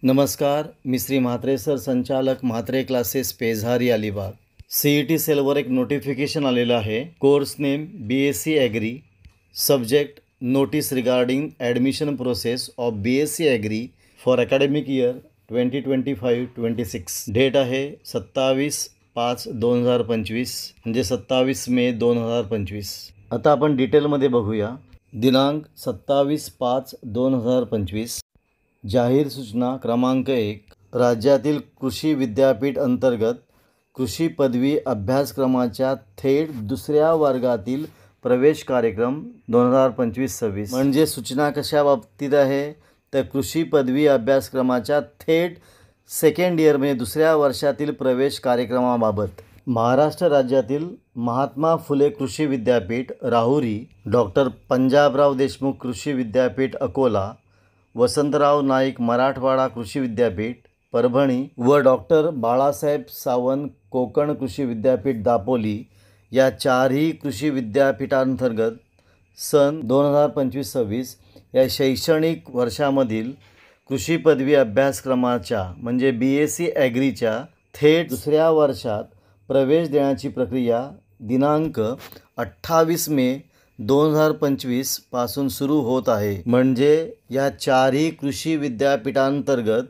नमस्कार, मी श्री म्हात्रे सर, संचालक Mhatre classes, Pezari, Alibag. CET सेलवर एक नोटिफिकेशन आलेलं आहे. Course name BSc agri. Subject notice regarding admission process of BSc agri for academic year 2025-26. Date आहे 27/5/2025 म्हणजे 27 मे 2025. आता आपण डिटेलमध्ये बघूया. दिनांक 27/5/2025. जाहीर सूचना क्रमांक 1. राज्यातील कृषी विद्यापीठ अंतर्गत कृषी पदवी अभ्यासक्रमाच्या थेट दुसऱ्या वर्गातील प्रवेश कार्यक्रम 2025-26. म्हणजे सूचना कशा बाबतीत आहे तर कृषी पदवी अभ्यासक्रमाच्या थेट सेकंड इयर म्हणजे दुसऱ्या वर्षातील प्रवेश कार्यक्रमाबाबत महाराष्ट्र राज्यातील महात्मा फुले कृषी विद्यापीठ राहुरी, डॉक्टर पंजाबराव देशमुख कृषी विद्यापीठ अकोला, वसंतराव नाईक मराठवाडा कृषी विद्यापीठ परभणी व डॉक्टर बाळासाहेब सावंत कोकण कृषी विद्यापीठ दापोली या चारही कृषी विद्यापीठांतर्गत सन 2025-26 या शैक्षणिक वर्षामधील कृषी पदवी अभ्यासक्रमाच्या म्हणजे BSc ॲग्रीच्या थेट दुसऱ्या वर्षात प्रवेश देण्याची प्रक्रिया दिनांक 28 मे 2025 पासून सुरू होत आहे. म्हणजे या चारही कृषी विद्यापीठांतर्गत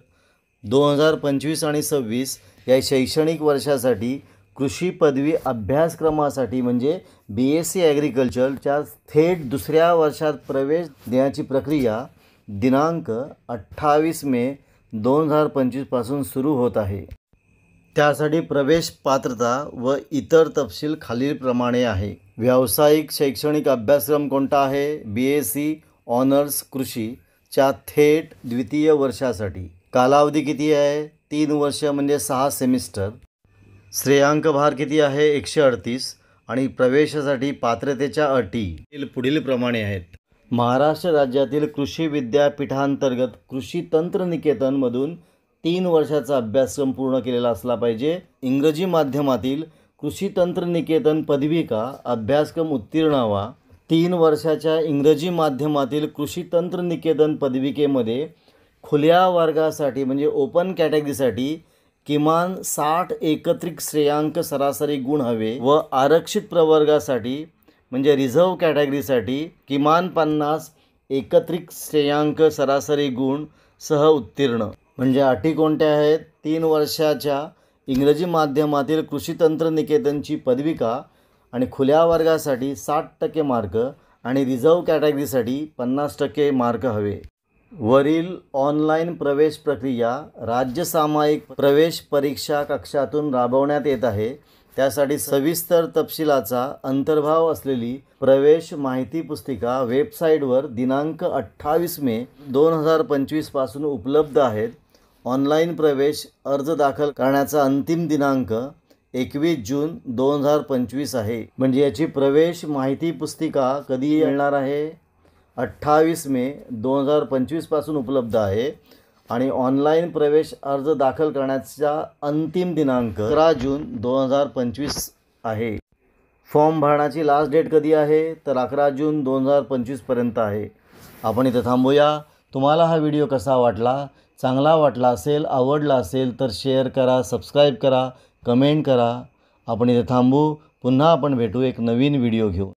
2025 आणि 26 या शैक्षणिक वर्षासाठी कृषी पदवी अभ्यासक्रमासाठी म्हणजे BSc ॲग्रिकल्चरच्या थेट दुसऱ्या वर्षात प्रवेश देण्याची प्रक्रिया दिनांक 28 मे 2025 पासून सुरू होत आहे. त्यासाठी प्रवेश पात्रता व इतर तपशील खालीलप्रमाणे आहे. व्यावसायिक शैक्षणिक अभ्यासक्रम कोणता आहे? BSc ऑनर्स कृषीच्या थेट द्वितीय वर्षासाठी. कालावधी किती आहे? 3 वर्ष म्हणजे 6 सेमिस्टर. श्रेयांक भार किती आहे? 138. आणि प्रवेशासाठी पात्रतेच्या अटी पुढील प्रमाणे आहेत. महाराष्ट्र राज्यातील कृषी विद्यापीठांतर्गत कृषी तंत्रनिकेतनमधून 3 वर्षाचा अभ्यासक्रम पूर्ण केलेला असला पाहिजे. इंग्रजी माध्यमातील कृषी तंत्रनिकेतन पदविका अभ्यासक्रम उत्तीर्ण व्हा. 3 वर्षाच्या इंग्रजी माध्यमातील कृषी तंत्रनिकेतन पदविकेमध्ये खुल्या वर्गासाठी म्हणजे ओपन कॅटेगरीसाठी किमान 60 एकत्रित श्रेयांक सरासरी गुण हवे व आरक्षित प्रवर्गासाठी म्हणजे रिझर्व्ह कॅटेगरीसाठी किमान 50 एकत्रित श्रेयांक सरासरी गुण सह उत्तीर्ण. म्हणजे अटी कोणत्या आहेत? 3 वर्षाच्या इंग्रजी माध्यमातील कृषी तंत्रनिकेतनची पदविका आणि खुल्या वर्गासाठी 60% मार्क आणि रिझर्व्ह कॅटेगरीसाठी 50% मार्क हवे. वरील ऑनलाईन प्रवेश प्रक्रिया राज्य सामायिक प्रवेश परीक्षा कक्षातून राबवण्यात येत आहे. त्यासाठी सविस्तर तपशिलाचा अंतर्भाव असलेली प्रवेश माहिती पुस्तिका वेबसाईटवर दिनांक 28 मे 2025 पासून उपलब्ध आहेत. ऑनलाईन प्रवेश अर्ज दाखल करण्याचा अंतिम दिनांक 21 जून 2025 आहे. म्हणजे याची प्रवेश माहिती पुस्तिका कधी मिळणार आहे? 28 मे 2025 पासून उपलब्ध आहे. आणि ऑनलाईन प्रवेश अर्ज दाखल करण्याचा अंतिम दिनांक 11 जून 2025 आहे. फॉर्म भरण्याची लास्ट डेट कधी आहे? तर 11 जून 2025 पर्यंत आहे. आपण इथं थांबूया. तुम्हाला हा व्हिडिओ कसा वाटला? चांगला वाटला असेल, आवडला असेल तर शेअर करा, सबस्क्राईब करा, कमेंट करा. आपण इथे थांबू. पुन्हा आपण भेटू एक नवीन व्हिडिओ घेऊन.